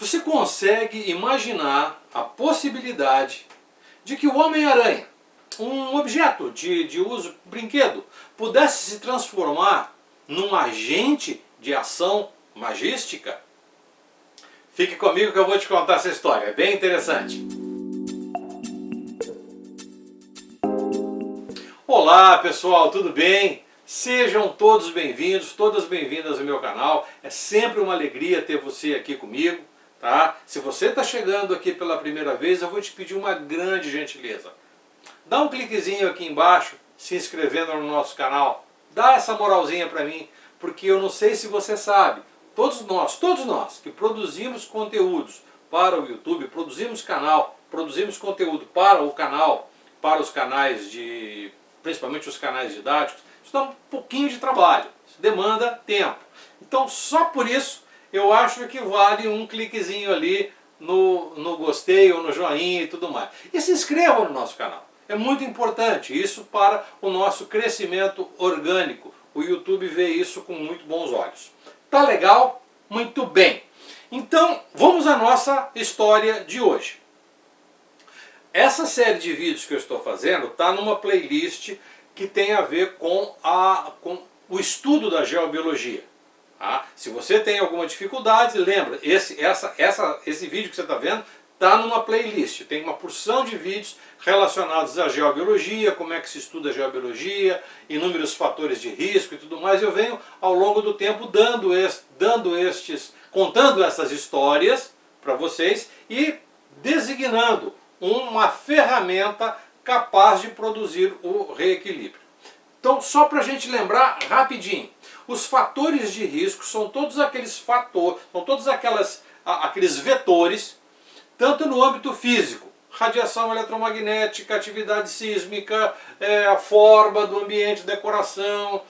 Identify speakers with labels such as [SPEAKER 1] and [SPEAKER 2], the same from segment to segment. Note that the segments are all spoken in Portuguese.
[SPEAKER 1] Você consegue imaginar a possibilidade de que o Homem-Aranha, um objeto de uso, brinquedo, pudesse se transformar num agente de ação magística? Fique comigo que eu vou te contar essa história, é bem interessante. Olá pessoal, tudo bem? Sejam todos bem-vindos, todas bem-vindas ao meu canal. É sempre uma alegria ter você aqui comigo, tá? Se você está chegando aqui pela primeira vez, eu vou te pedir uma grande gentileza. Dá um cliquezinho aqui embaixo, se inscrevendo no nosso canal. Dá essa moralzinha para mim, porque eu não sei se você sabe, todos nós que produzimos conteúdos para o YouTube, produzimos conteúdo para o canal, para os canais principalmente os canais didáticos, isso dá um pouquinho de trabalho, isso demanda tempo. Então só por isso eu acho que vale um cliquezinho ali no gostei ou no joinha e tudo mais. E se inscreva no nosso canal, é muito importante isso para o nosso crescimento orgânico. O YouTube vê isso com muito bons olhos. Tá legal? Muito bem. Então vamos à nossa história de hoje. Essa série de vídeos que eu estou fazendo está numa playlist que tem a ver com o estudo da geobiologia. Tá? Se você tem alguma dificuldade, lembra, esse vídeo que você está vendo está numa playlist. Tem uma porção de vídeos relacionados à geobiologia, como é que se estuda a geobiologia, inúmeros fatores de risco e tudo mais. Eu venho ao longo do tempo contando essas histórias para vocês e designando uma ferramenta capaz de produzir o reequilíbrio. Então, só para a gente lembrar rapidinho, os fatores de risco são todos aqueles aqueles vetores, tanto no âmbito físico, radiação eletromagnética, atividade sísmica, a forma do ambiente, decoração,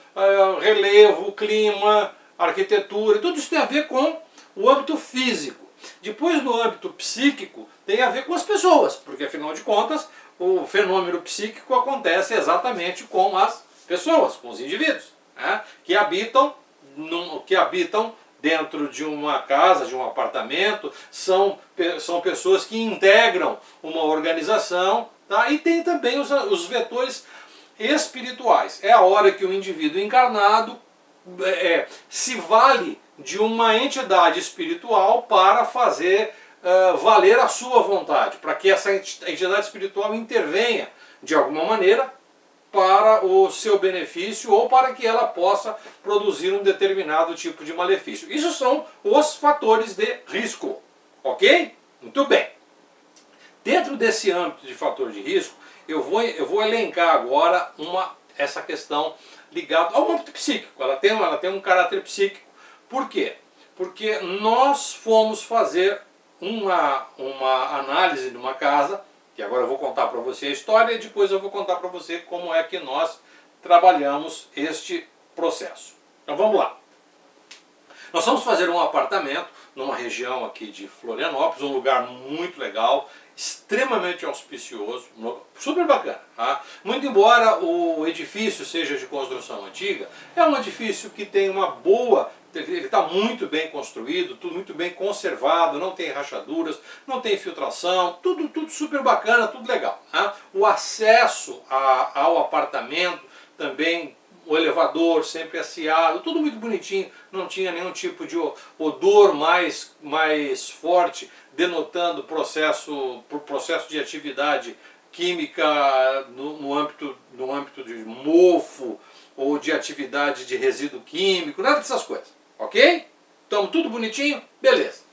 [SPEAKER 1] relevo, clima, arquitetura, tudo isso tem a ver com o âmbito físico. Depois, no âmbito psíquico, tem a ver com as pessoas, porque afinal de contas o fenômeno psíquico acontece exatamente com as pessoas, com os indivíduos, né, que habitam dentro de uma casa, de um apartamento, são pessoas que integram uma organização, tá? E tem também os vetores espirituais. É a hora que o indivíduo encarnado se vale de uma entidade espiritual para fazer valer a sua vontade, para que essa entidade espiritual intervenha de alguma maneira para o seu benefício ou para que ela possa produzir um determinado tipo de malefício. Isso são os fatores de risco, ok? Muito bem. Dentro desse âmbito de fator de risco, eu vou elencar agora essa questão ligada ao âmbito psíquico. Ela tem um caráter psíquico. Por quê? Porque nós fomos fazer uma análise de uma casa, que agora eu vou contar para você a história e depois eu vou contar para você como é que nós trabalhamos este processo. Então vamos lá. Nós vamos fazer um apartamento numa região aqui de Florianópolis, um lugar muito legal, extremamente auspicioso, super bacana. Tá? Muito embora o edifício seja de construção antiga, é um edifício que tem ele está muito bem construído, tudo muito bem conservado, não tem rachaduras, não tem filtração, tudo super bacana, tudo legal. Tá? O acesso ao apartamento também, o elevador sempre asseado, tudo muito bonitinho, não tinha nenhum tipo de odor mais forte, denotando processo de atividade química no âmbito de mofo ou de atividade de resíduo químico, nada dessas coisas, ok? Então tudo bonitinho? Beleza.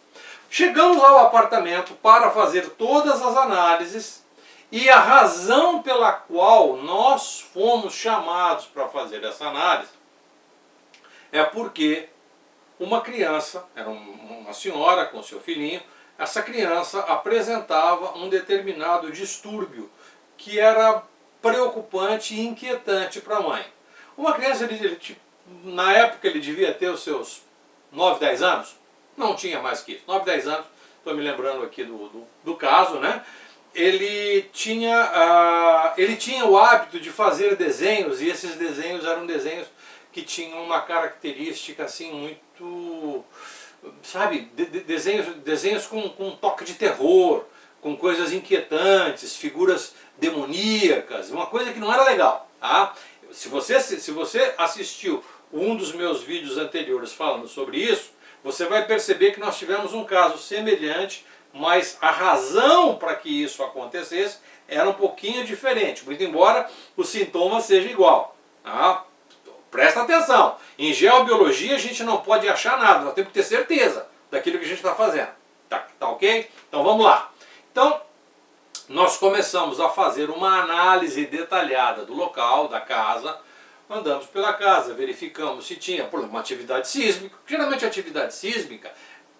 [SPEAKER 1] Chegamos ao apartamento para fazer todas as análises e a razão pela qual nós fomos chamados para fazer essa análise é porque uma criança, era uma senhora com seu filhinho, essa criança apresentava um determinado distúrbio que era preocupante e inquietante para a mãe. Uma criança, na época ele devia ter os seus 9, 10 anos, não tinha mais que isso, 9, 10 anos, estou me lembrando aqui do caso, né? Ele tinha o hábito de fazer desenhos, e esses desenhos eram desenhos que tinham uma característica assim muito sabe, desenhos com um toque de terror, com coisas inquietantes, figuras demoníacas, uma coisa que não era legal. Tá? Se você assistiu um dos meus vídeos anteriores falando sobre isso, você vai perceber que nós tivemos um caso semelhante, mas a razão para que isso acontecesse era um pouquinho diferente, muito embora o sintoma seja igual. Tá? Presta atenção, em geobiologia a gente não pode achar nada, nós temos que ter certeza daquilo que a gente está fazendo. Tá ok? Então vamos lá. Então, nós começamos a fazer uma análise detalhada do local, da casa, andamos pela casa, verificamos se tinha uma atividade sísmica. Geralmente a atividade sísmica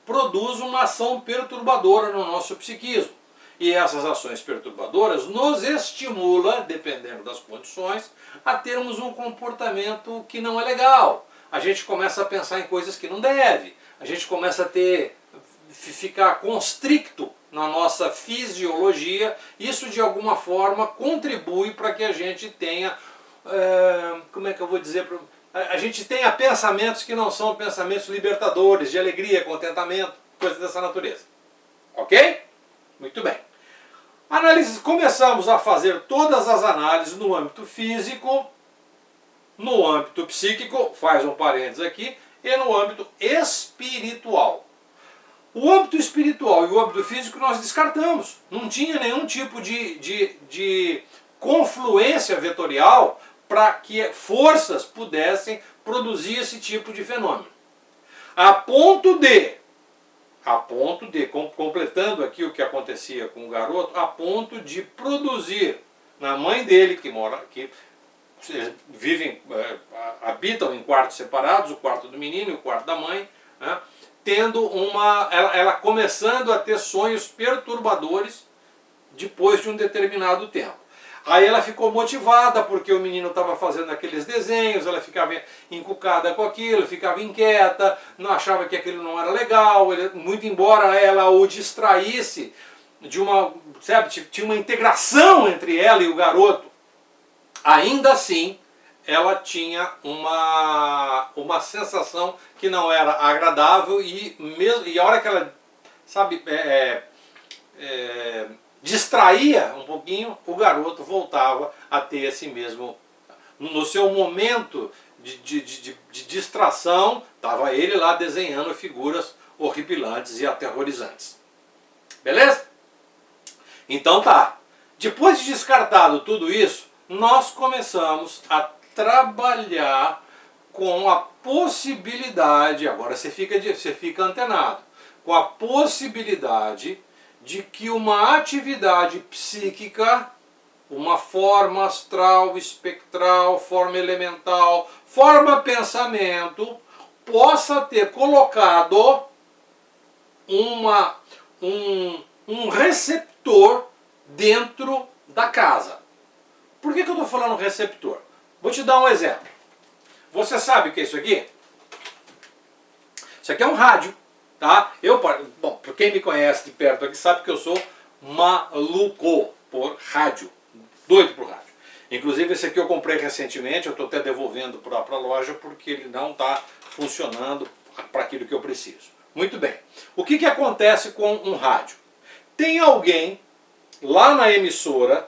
[SPEAKER 1] produz uma ação perturbadora no nosso psiquismo. E essas ações perturbadoras nos estimula, dependendo das condições, a termos um comportamento que não é legal. A gente começa a pensar em coisas que não deve. A gente começa a ficar constricto na nossa fisiologia. Isso de alguma forma contribui para que a gente tenha, como é que eu vou dizer, a gente tenha pensamentos que não são pensamentos libertadores, de alegria, contentamento, coisas dessa natureza. Ok? Muito bem. Começamos a fazer todas as análises no âmbito físico, no âmbito psíquico, faz um parênteses aqui, e no âmbito espiritual. O âmbito espiritual e o âmbito físico nós descartamos. Não tinha nenhum tipo de confluência vetorial para que forças pudessem produzir esse tipo de fenômeno. A ponto de, completando aqui o que acontecia com o garoto, a ponto de produzir na mãe dele, que vivem, habitam em quartos separados, o quarto do menino e o quarto da mãe, né, tendo ela começando a ter sonhos perturbadores depois de um determinado tempo. Aí ela ficou motivada porque o menino estava fazendo aqueles desenhos, ela ficava encucada com aquilo, ficava inquieta, não achava que aquilo não era legal, muito embora ela o distraísse tinha uma integração entre ela e o garoto, ainda assim ela tinha uma sensação que não era agradável e a hora que ela, distraía um pouquinho, o garoto voltava a ter esse mesmo, no seu momento de distração, estava ele lá desenhando figuras horripilantes e aterrorizantes. Beleza? Então tá. Depois de descartado tudo isso, nós começamos a trabalhar com a possibilidade, agora você fica antenado, com a possibilidade de que uma atividade psíquica, uma forma astral, espectral, forma elemental, forma pensamento, possa ter colocado um receptor dentro da casa. Por que eu estou falando receptor? Vou te dar um exemplo. Você sabe o que é isso aqui? Isso aqui é um rádio. Tá? Bom, para quem me conhece de perto aqui sabe que eu sou maluco por rádio, doido por rádio. Inclusive esse aqui eu comprei recentemente, eu estou até devolvendo para a loja porque ele não está funcionando para aquilo que eu preciso. Muito bem, o que acontece com um rádio? Tem alguém lá na emissora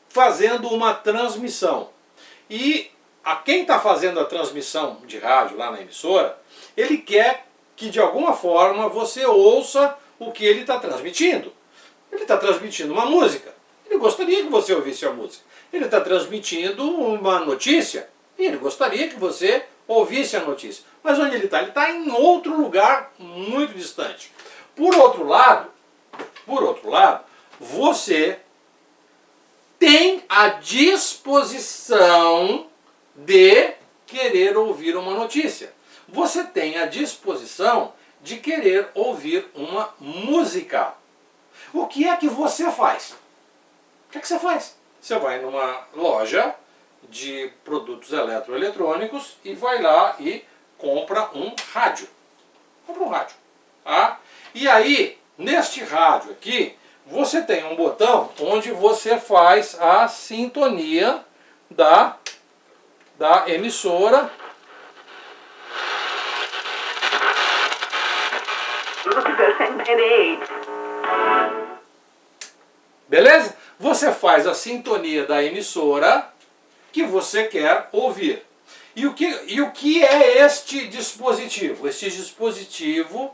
[SPEAKER 1] fazendo uma transmissão e quem está fazendo a transmissão de rádio lá na emissora, ele quer que de alguma forma você ouça o que ele está transmitindo. Ele está transmitindo uma música, ele gostaria que você ouvisse a música. Ele está transmitindo uma notícia, e ele gostaria que você ouvisse a notícia. Mas onde ele está? Ele está em outro lugar muito distante. Por outro lado, você tem a disposição de querer ouvir uma notícia. Você tem a disposição de querer ouvir uma música. O que é que você faz? O que é que você faz? Você vai numa loja de produtos eletroeletrônicos e vai lá e compra um rádio. Compra um rádio. Tá? E aí, neste rádio aqui, você tem um botão onde você faz a sintonia da emissora. Beleza? Você faz a sintonia da emissora que você quer ouvir. E o que é este dispositivo? Este dispositivo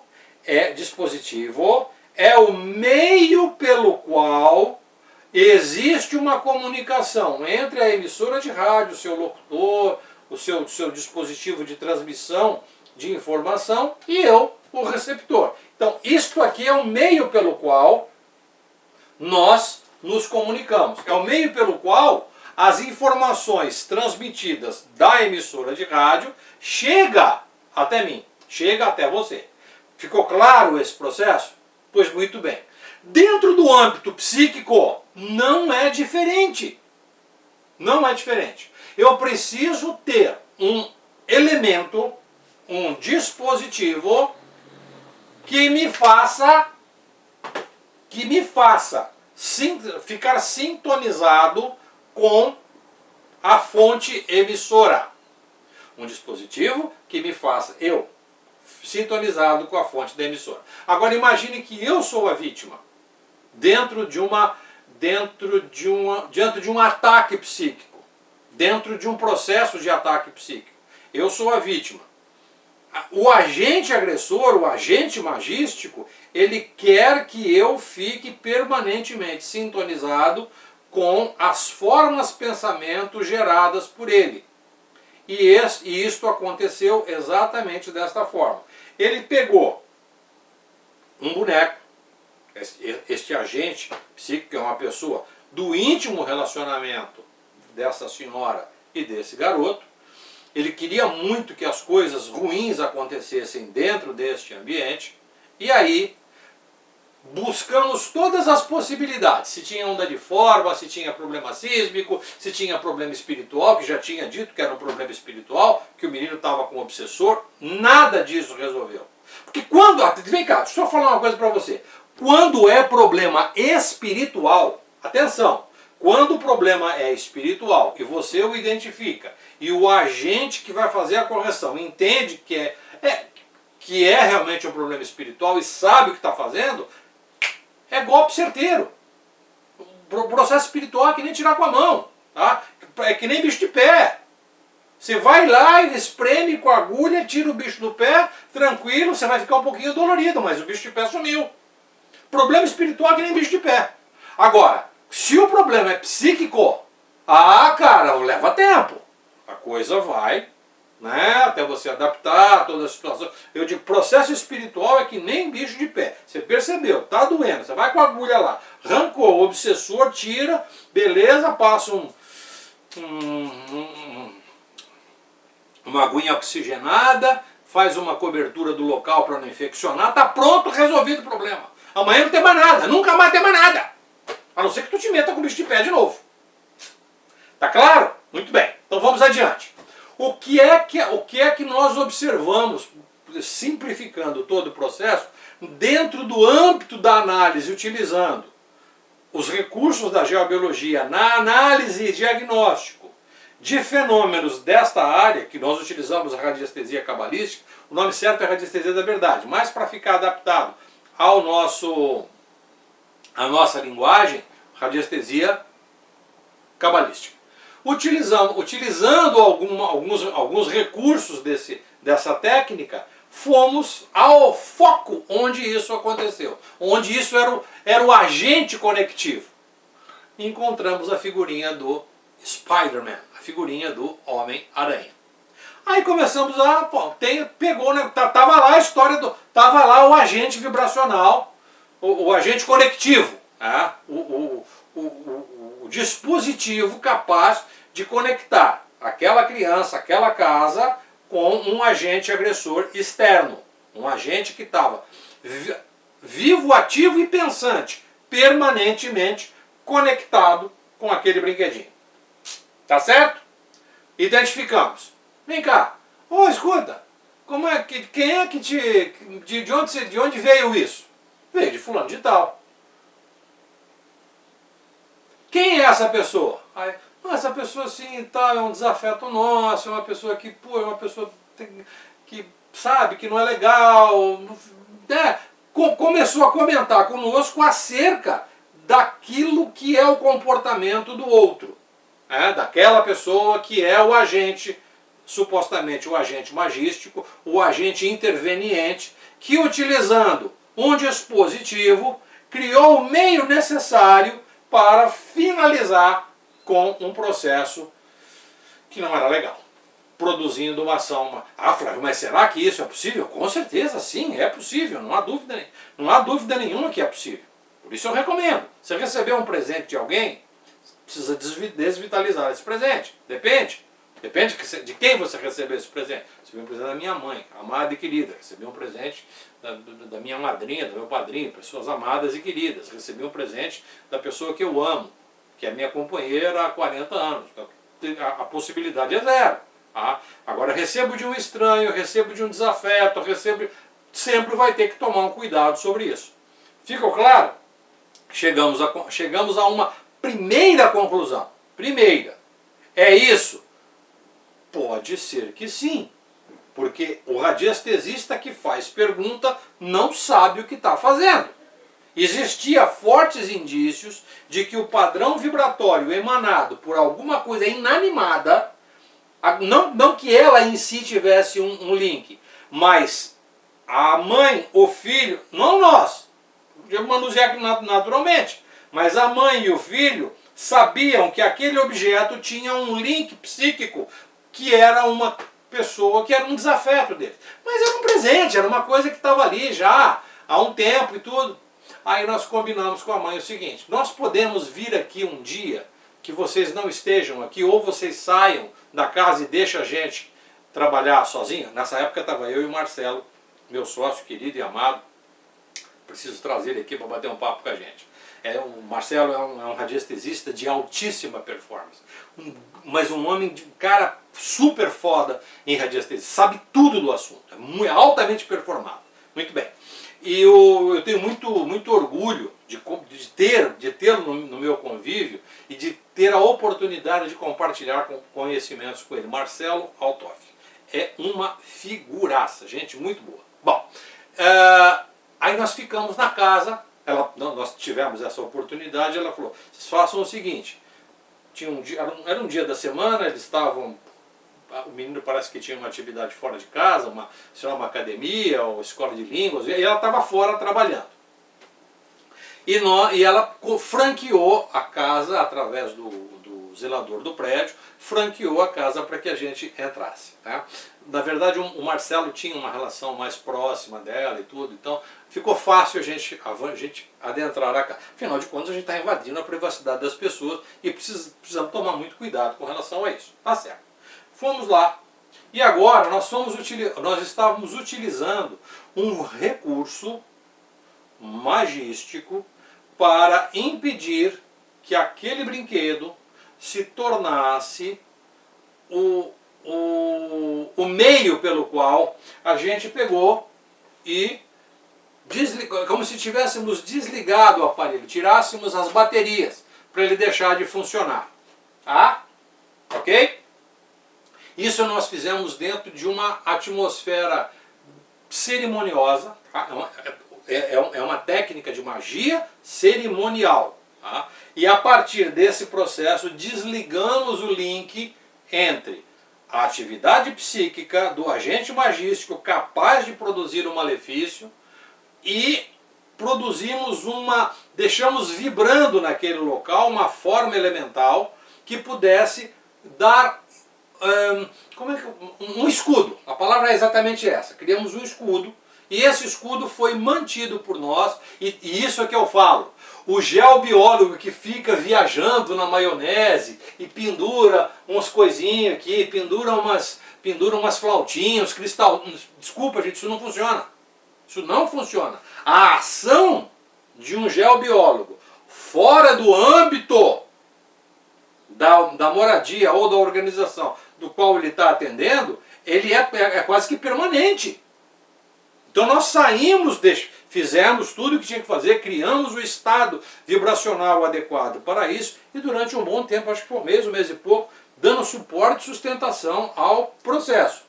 [SPEAKER 1] é o meio pelo qual existe uma comunicação entre a emissora de rádio, o seu locutor, o seu dispositivo de transmissão de informação e eu, o receptor. Então, isto aqui é o meio pelo qual nós nos comunicamos. É o meio pelo qual as informações transmitidas da emissora de rádio chega até mim, chega até você. Ficou claro esse processo? Pois muito bem. Dentro do âmbito psíquico, não é diferente. Não é diferente. Eu preciso ter um elemento, um dispositivo que me faça ficar sintonizado com a fonte emissora. Um dispositivo que me faça eu sintonizado com a fonte da emissora. Agora imagine que eu sou a vítima diante de um ataque psíquico, dentro de um processo de ataque psíquico. Eu sou a vítima. O agente agressor, o agente magístico, ele quer que eu fique permanentemente sintonizado com as formas pensamento geradas por ele. E isto aconteceu exatamente desta forma. Ele pegou um boneco, este agente psíquico é uma pessoa do íntimo relacionamento dessa senhora e desse garoto. Ele queria muito que as coisas ruins acontecessem dentro deste ambiente. E aí buscamos todas as possibilidades. Se tinha onda de forma, se tinha problema sísmico, se tinha problema espiritual, que já tinha dito que era um problema espiritual, que o menino estava com um obsessor. Nada disso resolveu. Porque quando... Vem cá, deixa eu falar uma coisa para você. Quando é problema espiritual, atenção, quando o problema é espiritual e você o identifica e o agente que vai fazer a correção entende que é realmente um problema espiritual e sabe o que está fazendo, é golpe certeiro. O processo espiritual é que nem tirar com a mão. Tá? É que nem bicho de pé. Você vai lá e espreme com a agulha, tira o bicho do pé, tranquilo, você vai ficar um pouquinho dolorido, mas o bicho de pé sumiu. Problema espiritual é que nem bicho de pé. Agora, se o problema é psíquico, cara, leva tempo. A coisa vai, né, até você adaptar toda a situação. Eu digo, processo espiritual é que nem bicho de pé. Você percebeu, tá doendo, você vai com a agulha lá, arrancou, o obsessor tira, beleza, passa uma aguinha oxigenada, faz uma cobertura do local para não infeccionar, tá pronto, resolvido o problema. Amanhã não tem mais nada, nunca mais tem mais nada. A não ser que tu te meta com o bicho de pé de novo. Tá claro? Muito bem. Então vamos adiante. O que é que nós observamos, simplificando todo o processo, dentro do âmbito da análise, utilizando os recursos da geobiologia na análise e diagnóstico de fenômenos desta área, que nós utilizamos a radiestesia cabalística, o nome certo é radiestesia da verdade, mas para ficar adaptado à nossa linguagem, radiestesia cabalística. Utilizando alguns recursos dessa técnica, fomos ao foco onde isso aconteceu, onde isso era o agente conectivo. Encontramos a figurinha do Spider-Man, a figurinha do Homem-Aranha. Aí começamos a... pegou, né? Tava lá a história tava lá o agente vibracional, o agente conectivo, né? O dispositivo capaz de conectar aquela criança, aquela casa, com um agente agressor externo. Um agente que estava vivo, ativo e pensante, permanentemente conectado com aquele brinquedinho. Tá certo? Identificamos. Vem cá. Escuta. Quem é que de onde veio isso? Veio de fulano de tal. Quem é essa pessoa? Essa pessoa assim, tá, é um desafeto nosso, é uma pessoa que, é uma pessoa que sabe que não é legal. começou a comentar conosco acerca daquilo que é o comportamento do outro, daquela pessoa que é o agente, supostamente o agente magístico, o agente interveniente, que utilizando um dispositivo criou o meio necessário para finalizar com um processo que não era legal, produzindo uma ação. Ah, Flávio, mas será que isso é possível? Com certeza, sim, é possível, não há dúvida nenhuma que é possível. Por isso eu recomendo. Você recebeu um presente de alguém, precisa desvitalizar esse presente. Depende de quem você recebeu esse presente. Recebi um presente da minha mãe, amada e querida. Recebi um presente da minha madrinha, do meu padrinho, pessoas amadas e queridas. Recebi um presente da pessoa que eu amo, que é minha companheira há 40 anos. A possibilidade é zero. Agora, recebo de um estranho, recebo de um desafeto, sempre vai ter que tomar um cuidado sobre isso. Ficou claro? Chegamos a uma primeira conclusão. Primeira, é isso? Pode ser que sim, porque o radiestesista que faz pergunta não sabe o que está fazendo. Existia fortes indícios de que o padrão vibratório emanado por alguma coisa inanimada, não que ela em si tivesse um link, mas a mãe, o filho, não nós, eu manusear naturalmente, mas a mãe e o filho sabiam que aquele objeto tinha um link psíquico, que era uma pessoa, que era um desafeto deles. Mas era um presente, era uma coisa que estava ali já há um tempo e tudo. Aí nós combinamos com a mãe o seguinte: nós podemos vir aqui um dia que vocês não estejam aqui, ou vocês saiam da casa e deixem a gente trabalhar sozinho. Nessa época estava eu e o Marcelo, meu sócio querido e amado. Preciso trazer ele aqui para bater um papo com a gente. O Marcelo é um radiestesista de altíssima performance, mas um cara super foda em radiestesia, sabe tudo do assunto, é altamente performado. Muito bem. E eu tenho muito orgulho de tê-lo no meu convívio e de ter a oportunidade de compartilhar conhecimentos com ele. Marcelo Altoff é uma figuraça, gente muito boa. Bom, aí nós ficamos na casa, nós tivemos essa oportunidade, ela falou: vocês façam o seguinte, era um dia da semana, eles estavam, o menino parece que tinha uma atividade fora de casa, uma academia ou escola de línguas, e ela estava fora trabalhando. E ela franqueou a casa através do zelador do prédio, franqueou a casa para que a gente entrasse. Na verdade, o Marcelo tinha uma relação mais próxima dela e tudo, então ficou fácil a gente adentrar a casa. Afinal de contas, a gente está invadindo a privacidade das pessoas e precisamos tomar muito cuidado com relação a isso. Tá certo. Fomos lá e agora nós estávamos utilizando um recurso magístico para impedir que aquele brinquedo se tornasse o meio pelo qual a gente pegou e desligou, como se tivéssemos desligado o aparelho, tirássemos as baterias para ele deixar de funcionar. Ok? Isso nós fizemos dentro de uma atmosfera cerimoniosa, é uma técnica de magia cerimonial. E a partir desse processo desligamos o link entre a atividade psíquica do agente magístico capaz de produzir um malefício e deixamos vibrando naquele local uma forma elemental que pudesse dar um escudo. A palavra é exatamente essa. Criamos um escudo e esse escudo foi mantido por nós e isso é que eu falo. O geobiólogo que fica viajando na maionese e pendura umas coisinhas aqui, pendura umas flautinhas, uns cristal. Desculpa, gente, isso não funciona. Isso não funciona. A ação de um geobiólogo fora do âmbito da moradia ou da organização do qual ele está atendendo, ele é quase que permanente. Então nós saímos, fizemos tudo o que tinha que fazer, criamos o estado vibracional adequado para isso e durante um bom tempo, acho que por um mês e pouco, dando suporte e sustentação ao processo.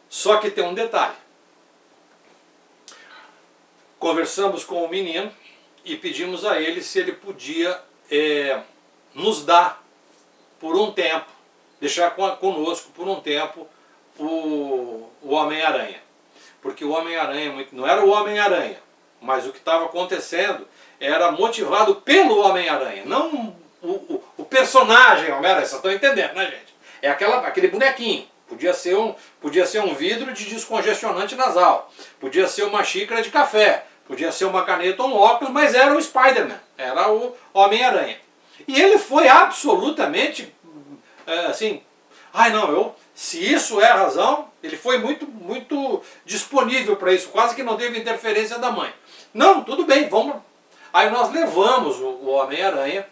[SPEAKER 1] Só que tem um detalhe. conversamos com o menino e pedimos a ele se ele podia nos dar por um tempo, deixar conosco por um tempo o Homem-Aranha. Porque o Homem-Aranha não era o Homem-Aranha, mas o que estava acontecendo era motivado pelo Homem-Aranha, não o personagem Homem-Aranha. Vocês estão entendendo, né, gente? É aquele bonequinho. Podia ser um vidro de descongestionante nasal, podia ser uma xícara de café, podia ser uma caneta ou um óculos, mas era o Spider-Man, era o Homem-Aranha. E ele foi absolutamente assim, se isso é a razão, ele foi muito disponível para isso, quase que não teve interferência da mãe. Não, tudo bem, vamos. Aí nós levamos o Homem-Aranha,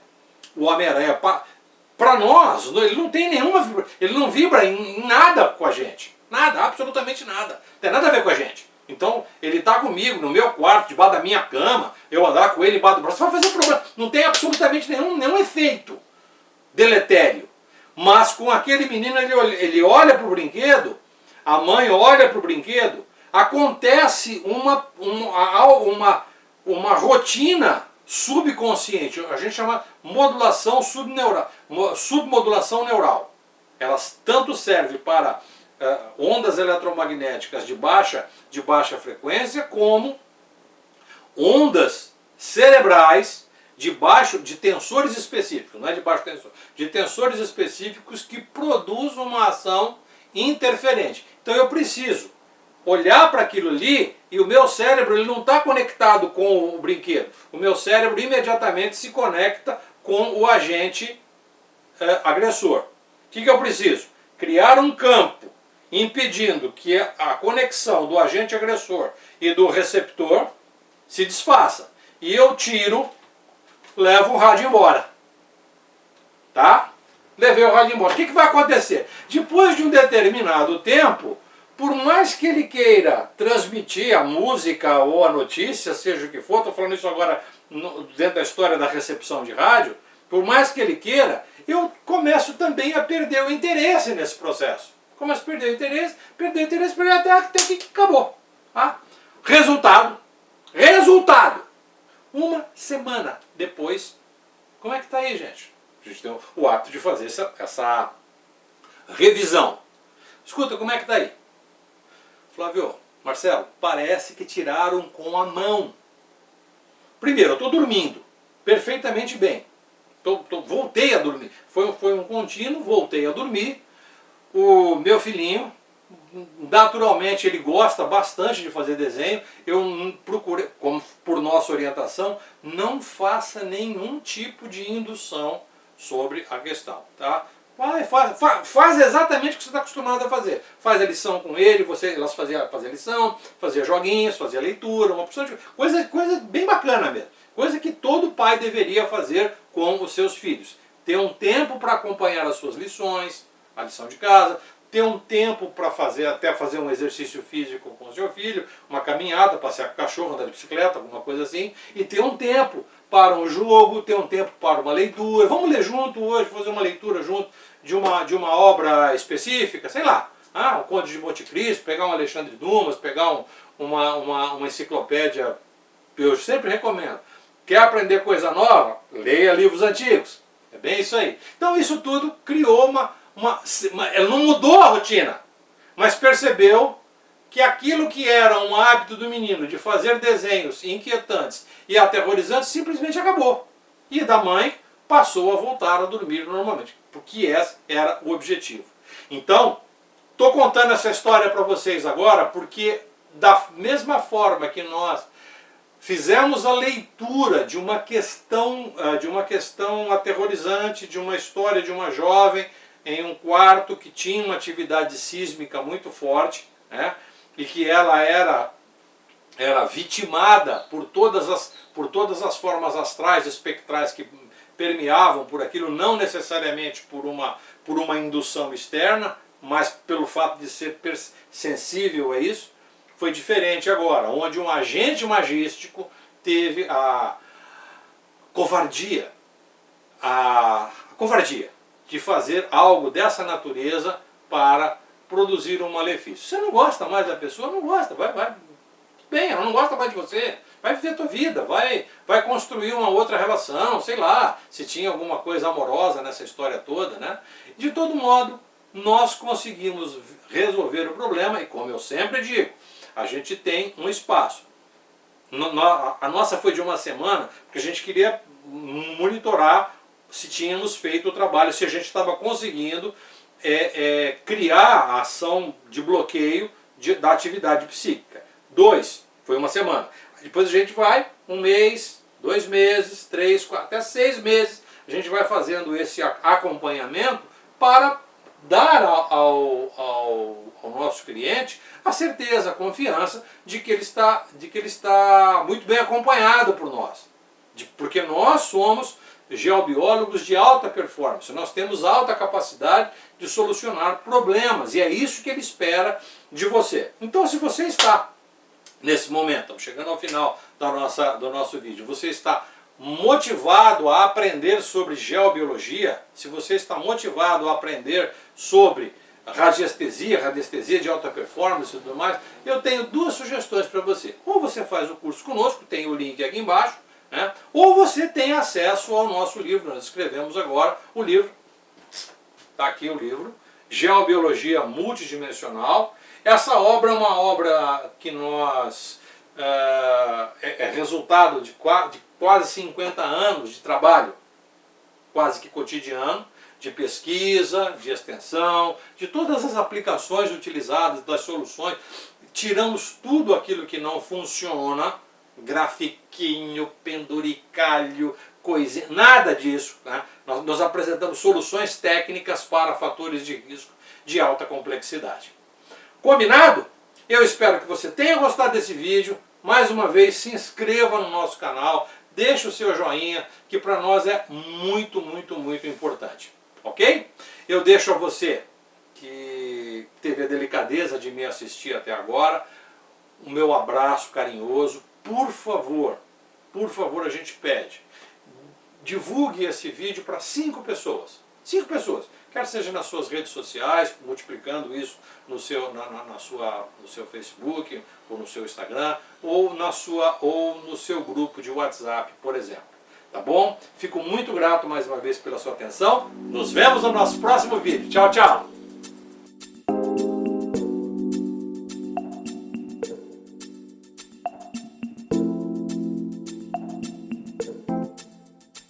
[SPEAKER 1] para nós, ele não tem nenhuma, ele não vibra em nada com a gente, nada, absolutamente nada, não tem nada a ver com a gente. Então ele está comigo no meu quarto, debaixo da minha cama, eu andar com ele debaixo do braço, vai fazer problema, não tem absolutamente nenhum efeito deletério. Mas com aquele menino ele olha para o brinquedo, a mãe olha para o brinquedo, acontece uma rotina subconsciente, a gente chama modulação submodulação neural. Elas tanto servem para ondas eletromagnéticas de baixa frequência, como ondas cerebrais de tensores específicos, não é de baixo tensor, de tensores específicos que produzem uma ação interferente. Então eu preciso olhar para aquilo ali e o meu cérebro ele não está conectado com o brinquedo. O meu cérebro imediatamente se conecta com o agente agressor. O que eu preciso? Criar um campo impedindo que a conexão do agente agressor e do receptor se desfaça. E eu levo o rádio embora. Tá? Levei o rádio embora. O que vai acontecer? Depois de um determinado tempo, por mais que ele queira transmitir a música ou a notícia, seja o que for, estou falando isso agora dentro da história da recepção de rádio, por mais que ele queira, eu começo também a perder o interesse nesse processo. Começo a perder o interesse até que acabou. Tá? Resultado. Uma semana depois, como é que está aí, gente? A gente tem o hábito de fazer essa revisão. Escuta, como é que está aí? Flávio, Marcelo, parece que tiraram com a mão. Primeiro, eu estou dormindo perfeitamente bem. Voltei a dormir. Foi um contínuo, voltei a dormir. O meu filhinho, naturalmente, ele gosta bastante de fazer desenho. Eu procurei, como por nossa orientação, não faça nenhum tipo de indução sobre a questão. Tá? Faz exatamente o que você está acostumado a fazer. Faz a lição com ele, elas faziam lição, fazia joguinhos, fazia leitura, uma opção de coisa bem bacana mesmo. Coisa que todo pai deveria fazer com os seus filhos. Ter um tempo para acompanhar as suas lições, a lição de casa, ter um tempo para até fazer um exercício físico com o seu filho, uma caminhada, passear com o cachorro, andar de bicicleta, alguma coisa assim, e ter um tempo para um jogo, ter um tempo para uma leitura. Vamos ler junto hoje, fazer uma leitura junto de uma obra específica, sei lá, o Conde de Monte Cristo, pegar um Alexandre Dumas, pegar uma enciclopédia. Eu sempre recomendo. Quer aprender coisa nova? Leia livros antigos. É bem isso aí. Então isso tudo criou ela não mudou a rotina, mas percebeu que aquilo que era um hábito do menino de fazer desenhos inquietantes e aterrorizantes simplesmente acabou. E da mãe passou a voltar a dormir normalmente, porque esse era o objetivo. Então, estou contando essa história para vocês agora porque da mesma forma que nós fizemos a leitura de uma questão aterrorizante, de uma história de uma jovem em um quarto que tinha uma atividade sísmica muito forte, né, e que ela era vitimada por todas as formas astrais, espectrais que permeavam por aquilo, não necessariamente por uma indução externa, mas pelo fato de ser sensível a isso. Foi diferente agora, onde um agente magístico teve a covardia de fazer algo dessa natureza para produzir um malefício. Você não gosta mais da pessoa, não gosta, vai bem, ela não gosta mais de você, vai viver a tua vida, vai construir uma outra relação, sei lá, se tinha alguma coisa amorosa nessa história toda, né? De todo modo, nós conseguimos resolver o problema e, como eu sempre digo, a gente tem um espaço. A nossa foi de uma semana, porque a gente queria monitorar se tínhamos feito o trabalho, se a gente estava conseguindo criar a ação de bloqueio da atividade psíquica. 2, foi uma semana. Depois a gente vai, 1 mês, 2 meses, 3, 4, até 6 meses, a gente vai fazendo esse acompanhamento para dar ao nosso cliente a certeza, a confiança de que ele está muito bem acompanhado por nós. Porque nós somos geobiólogos de alta performance, nós temos alta capacidade de solucionar problemas e é isso que ele espera de você. Então, se você está nesse momento, estamos chegando ao final do nosso vídeo, você está motivado a aprender sobre geobiologia, se você está motivado a aprender sobre radiestesia de alta performance e tudo mais, eu tenho 2 sugestões para você. Ou você faz o curso conosco, tem o link aqui embaixo, né? Ou você tem acesso ao nosso livro. Nós escrevemos agora o livro, está aqui o livro, Geobiologia Multidimensional. Essa obra é uma obra que nós é resultado de quase 50 anos de trabalho, quase que cotidiano, de pesquisa, de extensão, de todas as aplicações utilizadas, das soluções. Tiramos tudo aquilo que não funciona, grafiquinho, penduricalho, coisinha, nada disso, né? Nós apresentamos soluções técnicas para fatores de risco de alta complexidade. Combinado? Eu espero que você tenha gostado desse vídeo. Mais uma vez, se inscreva no nosso canal, deixe o seu joinha, que para nós é muito, muito, muito importante. Ok? Eu deixo a você que teve a delicadeza de me assistir até agora o meu abraço carinhoso. Por favor, a gente pede, divulgue esse vídeo para 5 pessoas. 5 pessoas. Quer seja nas suas redes sociais, multiplicando isso no seu Facebook, ou no seu Instagram, ou no seu grupo de WhatsApp, por exemplo. Tá bom? Fico muito grato mais uma vez pela sua atenção. Nos vemos no nosso próximo vídeo. Tchau, tchau!